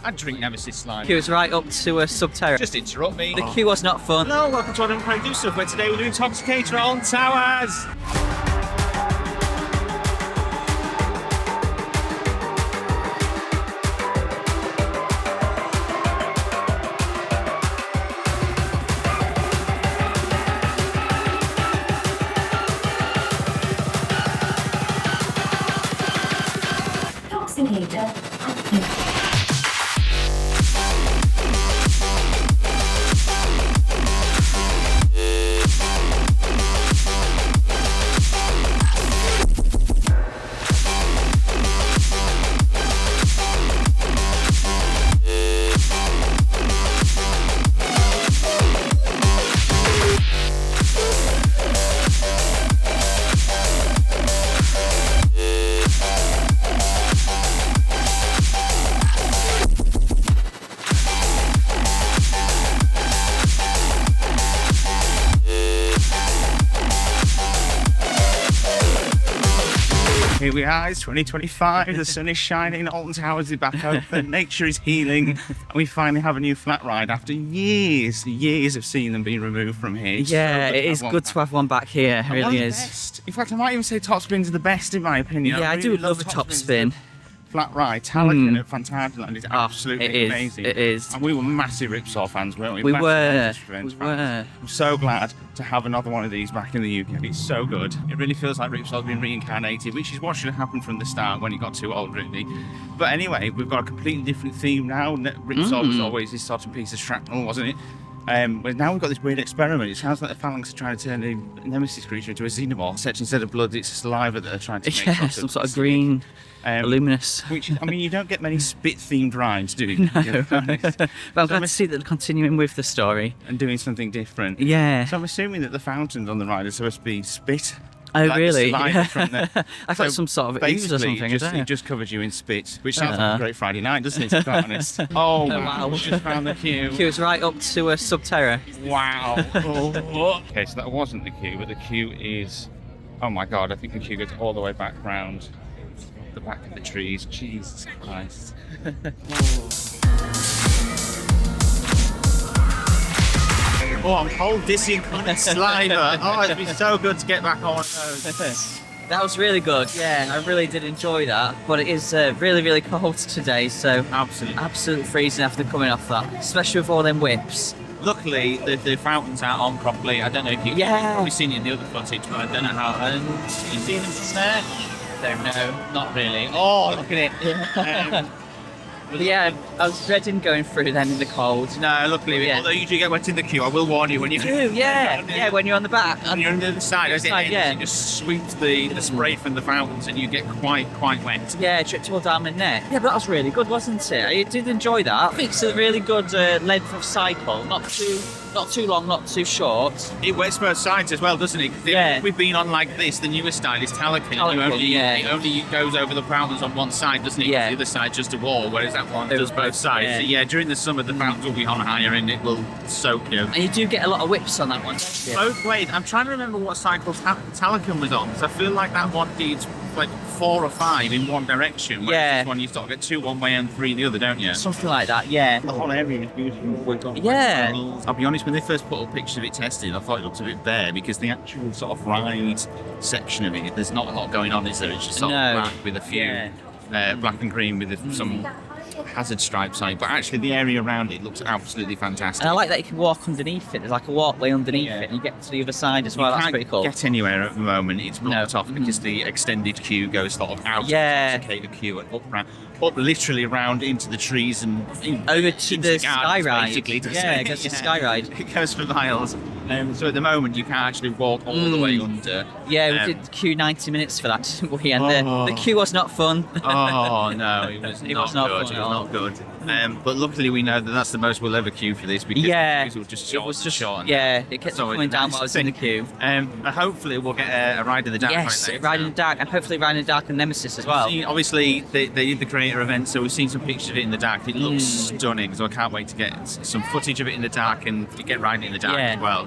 I'd drink Nemesis slide. Queue was right up to a Subterra. Just interrupt me. The queue was not fun. Hello, welcome to Don't Prank Do Stuff, where today we're doing Toxicator at Alton Towers. Toxicator active. Here we are, it's 2025, the sun is shining, Alton Towers is back open, nature is healing, and we finally have a new flat ride after years of seeing them being removed from here. It's Yeah, so it is good to have one back here. It One of really the is. best. In fact, I might even say top spins are the best in my opinion. Yeah, I do really love a top spin. Flat ride, Talocan at Phantasialand is absolutely it is, amazing. it is. And we were massive Ripsaw fans, weren't we? We Massive were. Catastrophe fans. I'm so glad to have another one of these back in the UK. It's so good. It really feels like Ripsaw's been reincarnated, which is what should have happened from the start when he got too old, really. But anyway, we've got a completely different theme now. Ripsaw was always this sort of piece of shrapnel, wasn't it? But now we've got this weird experiment. It sounds like the Phalanx are trying to turn the Nemesis creature into a xenomorph. Except instead of blood, it's saliva that they're trying to make. Yeah, some sort of green, luminous. Which, I mean, you don't get many spit-themed rides, do you? No. But I'm glad to see that they're continuing with the story. And doing something different. Yeah. So I'm assuming that the fountains on the ride are supposed to be spit. Oh, like the really? saliva from the- I thought some sort of ooze or basically, something. it just covers you in spit, which sounds like a great Friday night, doesn't it, to be honest? Oh, wow. wow. We just found the queue. Queue was right up to a Subterra. Wow. Okay, so that wasn't the queue, but the queue is... Oh, my God, I think the queue goes all the way back round the back of the trees. Jesus Christ. Oh, I'm cold, dizzy, and chronic saliva. Oh, it'd be so good to get back on those. That was really good. Yeah, I really did enjoy that. But it is really cold today, so Absolutely. freezing after coming off that, especially with all them whips. Luckily, the fountains aren't on properly. I don't know if you've Yeah. probably seen it in the other footage, but I don't know how. Have you seen them from there? Don't know. Not really. Oh, look at it. But yeah, I was dreading going through then in the cold. No, luckily, Yeah. although you do get wet in the queue, I will warn you when you Yeah, when you're on the back. And you're on the other side, as it Side, ends, yeah. it just sweeps the spray from the fountains and you get quite wet. Yeah, dripped all down my neck. Yeah, but that was really good, wasn't it? I did enjoy that. I think it's a really good length of cycle. Not too long, not too short. It wets both sides as well, doesn't it? 'Cause Yeah. We've been on like this, the newest style is Talocan. Talocan, It only goes over the fountains on one side, doesn't it? 'Cause Yeah. The other side's just a wall, whereas that one does both sides. Yeah. So yeah, during the summer, the fountains will be on higher and it will soak you. And you do get a lot of whips on that one, don't you? Both ways. I'm trying to remember what cycle Talocan was on, because I feel like that one needs like 4 or 5 in one direction. Whereas Yeah. this one you sort of get 2 one way and 3 the other, don't you? Something like that, yeah. The whole area is beautiful. We've got Yeah. I'll be honest, when they first put up pictures of it tested, I thought it looked a bit bare because the actual sort of ride section of it, there's not a lot going on, is there? It's just sort No. of black with a few black and green with some hazard stripes on it. But actually, the area around it looks absolutely fantastic. And I like that you can walk underneath it. There's like a walkway underneath it and you get to the other side as well. You That's can't pretty cool. get anywhere at the moment. It's blocked No. off because the extended queue goes sort of out Yeah. of the Toxicator queue and up literally around into the trees and Over to into the gardens, sky ride. basically, doesn't Yeah, it? it goes to the sky ride. It goes for miles. So at the moment you can't actually walk all the way under. Yeah, we Um, did queue 90 minutes for that, didn't we? And Oh. the queue was not fun. Oh no, it was It not was not good. fun It at was all. not good. But luckily we know that that's the most we'll ever queue for this because Yeah, the queues will just it was just short. yeah. It kept So coming it's down nice while I was to in the see. queue. Hopefully we'll get a ride in the dark. Yes, later. Ride in the Dark, and hopefully Ride in the Dark and Nemesis as well. Obviously, they did the creator event, so we've seen some pictures of it in the dark. It looks stunning, so I can't wait to get some footage of it in the dark and get riding in the dark Yeah. as well.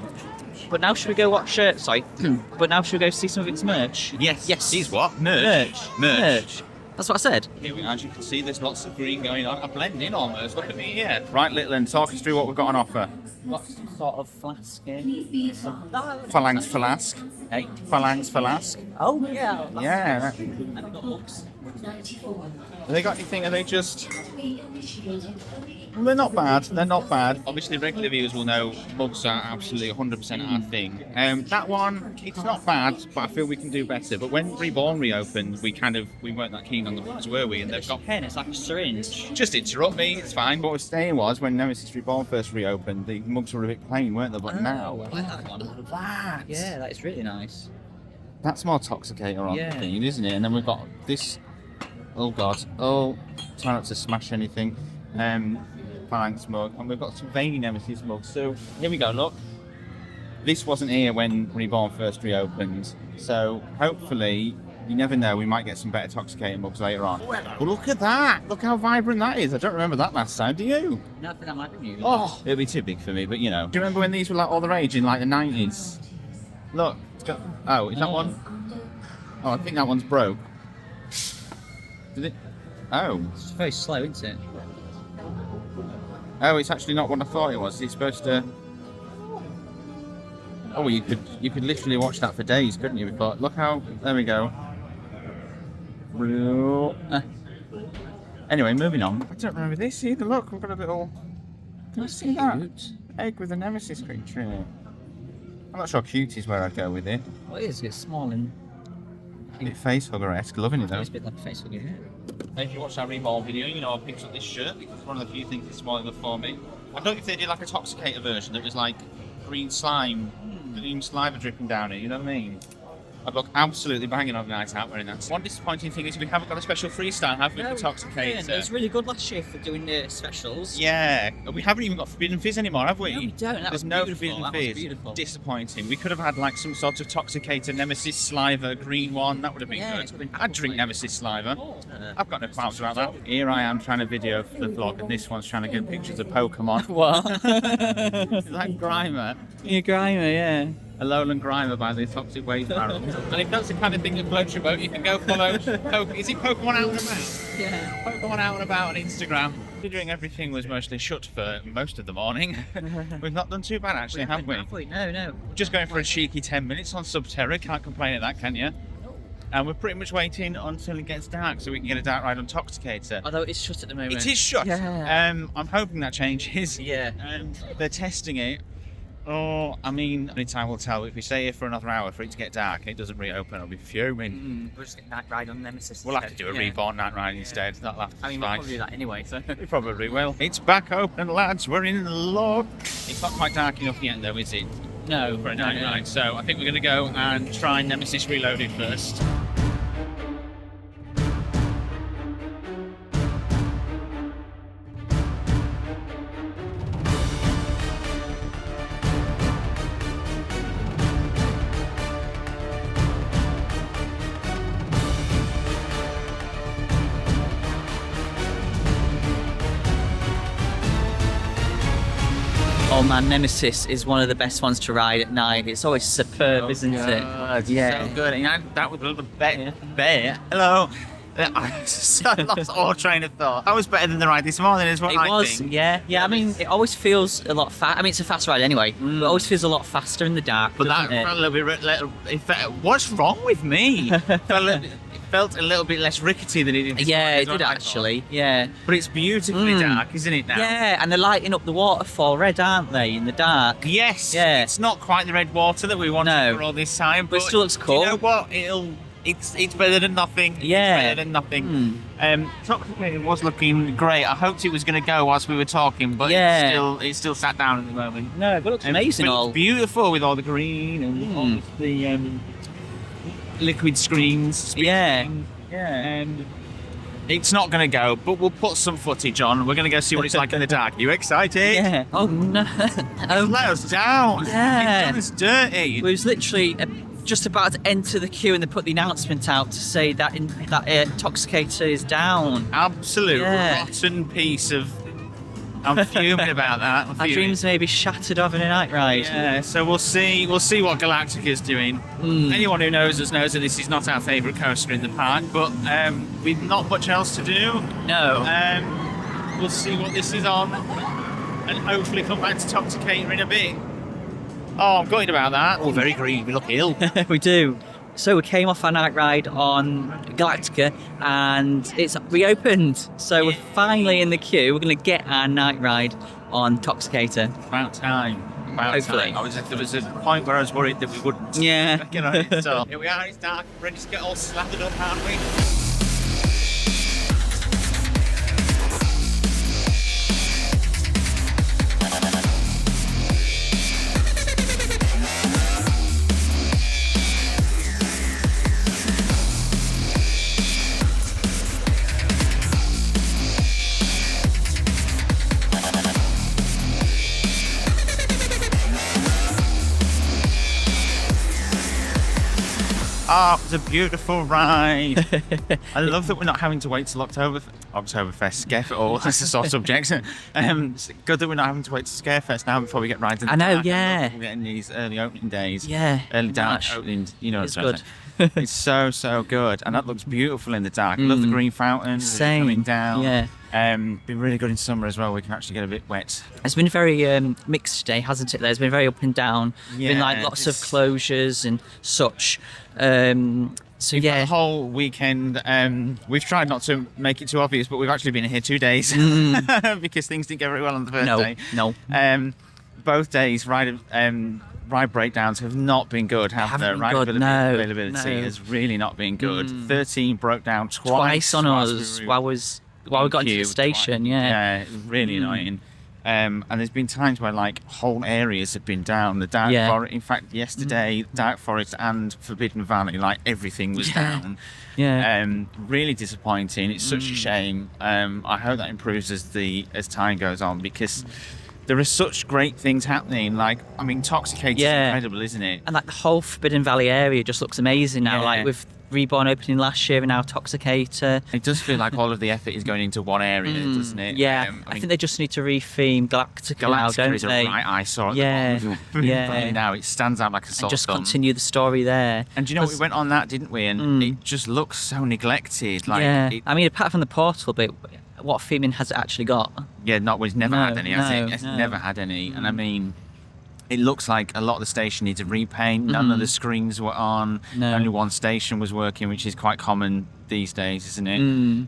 But now should we go watch? Sorry. But now should we go see some of its merch? Yes. Yes. These what? Merch. Merch. That's what I said. Here we are, as you can see, there's lots of green going on. I blend in almost. Look at me here. Right, Litland, talk us through what we've got on offer. What sort of flask here? Phalanx flask. Hey. Phalanx flask. Oh, yeah. Yeah. And I've got books. Have they got anything? Are they just... They're not bad. They're not bad. Obviously, regular viewers will know mugs are absolutely 100% our thing. That one, it's not bad, but I feel we can do better. But when Reborn reopened, we weren't that keen on the mugs, were we? And they've got... pen, it's like a syringe. Just interrupt me, it's fine. What I was saying was, when Nemesis Reborn first reopened, the mugs were a bit plain, weren't they? But now... I like that one. That! Yeah, that is really nice. That's more Toxicator on the thing, isn't it? And then we've got this... Oh, God. Oh, try not to smash anything. Phalanx mug, and we've got some veiny Nemesis mugs. So here we go, look. This wasn't here when Reborn first reopened, so hopefully, you never know, we might get some better Toxicator mugs later on. Well, look at that! Look how vibrant that is. I don't remember that last time, do you? No, I think that might be new. Oh, it'll be too big for me, but you know. Do you remember when these were like all the rage in like the 90s? Look, it's got... Oh, is that one? Oh, I think that one's broke. Did it? Oh. It's very slow, isn't it? Oh, it's actually not what I thought it was. It's supposed to... Oh, you could literally watch that for days, couldn't you? But look how... There we go. Anyway, moving on. I don't remember this either. Look, we've got a little... Can you see that? Egg with a Nemesis creature in it. I'm not sure cute is where I'd go with it. Well, it is. It's small and... A bit face-hugger-esque. Loving it, though. It's a bit like a face hugger, yeah. And if you watch our Reborn video, you know I picked up this shirt because it's one of the few things that's small enough for me. I don't know if they did like a Toxicator version that was like green slime, green saliva dripping down it, you know what I mean? I'd look absolutely banging on the night out wearing that. One disappointing thing is we haven't got a special freestyle, have we, for Toxicator? It was really good last year for doing the specials. Yeah, we haven't even got Forbidden Fizz anymore, have we? No, we don't. There's no Forbidden Fizz. Disappointing. We could have had like some sort of Toxicator Nemesis Saliva green one. That would have been good. I'd drink Nemesis Saliva. I've got no qualms about that. Here I am trying to video for the vlog, and this one's trying to get pictures of Pokemon. What? Like Grimer. Yeah, Grimer, yeah. A lowland Grimer by the Toxic Waste Barrel. And if that's the kind of thing that floats your boat, you can go follow... Is it Pokemon Out and About? Yeah. Pokemon Out and About on Instagram. Considering everything was mostly shut for most of the morning, we've not done too bad actually, have we? No. We're just going for a cheeky 10 minutes on Subterra, can't complain at that, can you? And we're pretty much waiting until it gets dark so we can get a dark ride on Toxicator. Although it's shut at the moment. It is shut. Yeah. I'm hoping that changes. Yeah. They're testing it. Oh, I mean, only time will tell. If we stay here for another hour for it to get dark and it doesn't reopen, I'll be fuming. We'll just get night ride on Nemesis. We'll have to do a Reborn night ride instead. That'll have to we'll probably do that anyway, so... We probably will. It's back open, lads. We're in luck. It's not quite dark enough yet, though, is it? No. For a night ride. So I think we're going to go and try Nemesis Reloaded first. Oh man, Nemesis is one of the best ones to ride at night. It's always superb, isn't it? Yeah. So good. And that was a little bit better. Hello. I lost all train of thought. That was better than the ride this morning, is what I think. Yeah. I mean, it always feels a lot fast. I mean, it's a fast ride anyway, but it always feels a lot faster in the dark. But that felt a little bit. What's wrong with me? It felt a little bit less rickety than it did. Yeah, it did actually. Yeah. But it's beautifully dark, isn't it now? Yeah, and they're lighting up the waterfall red, aren't they, in the dark? Yes. Yeah. It's not quite the red water that we wanted for all this time, but it still looks cool. You know what? It's better than nothing. Yeah. It's better than nothing. Toxicator was looking great. I hoped it was going to go whilst we were talking, but it's still sat down at the moment. No, but it looks amazing. But it's beautiful with all the green and all the liquid screens. Yeah. It's not going to go, but we'll put some footage on. We're going to go see what it's like in the dark. Are you excited? Yeah. Oh no. Let us down. Yeah. It's done us dirty. We was literally just about to enter the queue and they put the announcement out to say that Toxicator is down. Absolute rotten piece of I'm fuming about that. Our dreams may be shattered having a night ride. Yeah, so we'll see what Galactica is doing. Anyone who knows us knows that this is not our favourite coaster in the park, but we've not much else to do. No. We'll see what this is on, and hopefully come back to Toxicator in a bit. Oh, I'm gutted about that. Oh, very green. We look ill. We do. So we came off our night ride on Galactica and it's reopened. So we're finally in the queue. We're going to get our night ride on Toxicator. About time. Hopefully. There was a point where I was worried that we wouldn't. Yeah. Get on it. So here we are. It's dark. Ready to get all slathered up, aren't we? Oh, it's a beautiful ride. I love that we're not having to wait till Oktoberfest, Scarefest, oh, that's a sore subject. It's good that we're not having to wait till Scarefest now before we get rides in the I know, park. yeah. We're getting these early opening days. Yeah. Early dark March. openings, you know It's what I'm good. saying. It's so good. And that looks beautiful in the dark. I love the green fountains Same. coming down. Yeah. Been really good in summer as well. We can actually get a bit wet. It's been very mixed today, hasn't it? There's been very up and down. Been like Yeah, lots of it's- closures and such. So The yeah. whole weekend, we've tried not to make it too obvious, but we've actually been here 2 days because things didn't go very well on the first day. No. Both days, ride breakdowns have not been good, have Haven't they? been Ride good, no, availability no. has really not been good. 13 broke down Twice on us while we got into the station. Yeah. it was really annoying. And there's been times where like whole areas have been down. The Dark Yeah. Forest, in fact, yesterday, Dark Forest and Forbidden Valley, like everything was down. Yeah. Really disappointing. It's such a shame. I hope that improves as time goes on because there are such great things happening. Like, I mean, Toxicator is incredible, isn't it? And like the whole Forbidden Valley area just looks amazing now. Yeah. Like with Reborn opening last year and now Toxicator. It does feel like all of the effort is going into one area, doesn't it? Yeah, I think they just need to retheme Galactica now, Galactica don't is a they? right eyesore at Yeah, the bottom. yeah. Now it stands out like a sore And just thumb. continue the story there. And do you know what, we went on that, didn't we? And it just looks so neglected. Like, yeah, it, I mean, apart from the portal bit, what theming has it actually got? yeah, it's never No, had any. has it? It's no. never had any. And I mean, it looks like a lot of the station needs a repaint. None of the screens were on. No. Only one station was working, which is quite common these days, isn't it?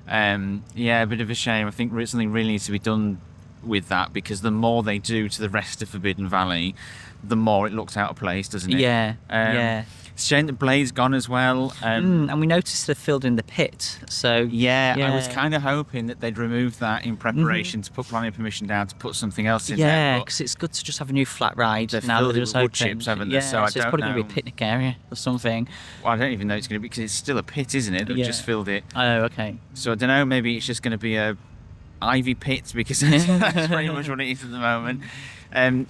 Yeah, a bit of a shame. I think something really needs to be done with that because the more they do to the rest of Forbidden Valley, the more it looks out of place, doesn't it? Yeah, yeah. It's a shame that Blade's gone as well. And we noticed they filled in the pit, so Yeah, I was Yeah. kind of hoping that they'd remove that in preparation to put planning permission down to put something else in yeah, there. but because it's good to just have a new flat ride. They've now filled they're it just with wood open. chips, haven't they? Yeah, So I it's don't probably going to be know. a picnic area or something. Well, I don't even know it's going to be because it's still a pit, isn't it? They've Yeah. just filled it. Oh, okay. So I don't know. Maybe it's just going to be a ivy pit because that's pretty much what it is at the moment.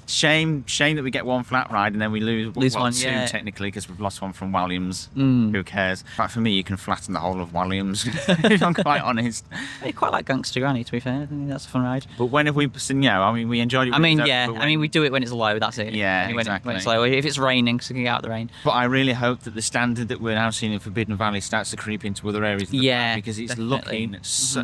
Shame that we get one flat ride and then we lose one, two yeah. technically because we've lost one from Williams. Who cares? In fact, for me, you can flatten the whole of Williams if I'm quite honest. I quite like Gangster Granny, to be fair. I think that's a fun ride. But when have we? I mean, we enjoyed it. I mean, but yeah. when- I mean, we do it when it's low. That's it. Yeah, When exactly. it's low. If it's raining, so we can get out of the rain. But I really hope that the standard that we're now seeing in Forbidden Valley starts to creep into other areas of the Yeah, park because it's definitely. looking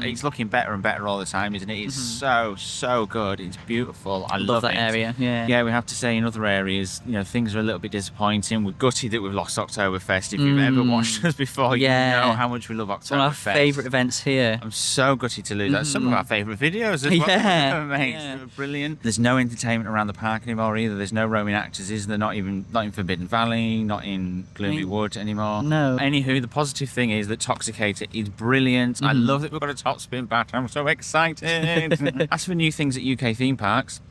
it's looking better and better all the time, isn't it? It's so good. It's beautiful. I Love that it. area. Yeah. Yeah, we have to say in other areas, things are a little bit disappointing. We're gutted that we've lost Oktoberfest. If you've ever watched us before, Yeah. you know how much we love Oktoberfest. It's one of our favourite events here. I'm so gutted to lose that. Some of our favourite videos as well. Yeah, Mate, yeah. they were brilliant. There's no entertainment around the park anymore either. There's no roaming actors, is there? Not in Forbidden Valley, not in Gloomy Wood anymore. No. Anywho, the positive thing is that Toxicator is brilliant. I love that we've got a top spin back. I'm so excited. As for new things at UK theme parks,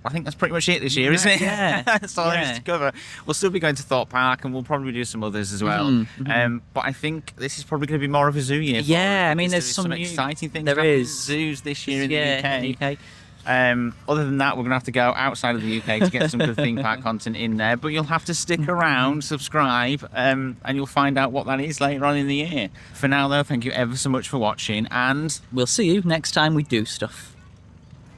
I think that's pretty much it this year, isn't it? Yeah. That's all there is Yeah. to cover. We'll still be going to Thorpe Park and we'll probably do some others as well. But I think this is probably going to be more of a zoo year. for Yeah, us I mean, because there's some some exciting things there happening in is. zoos this year in Yeah, the UK. Other than that, we're going to have to go outside of the UK to get some good theme park content in there. But you'll have to stick around, subscribe, and you'll find out what that is later on in the year. For now, though, thank you ever so much for watching, and We'll see you next time we do stuff.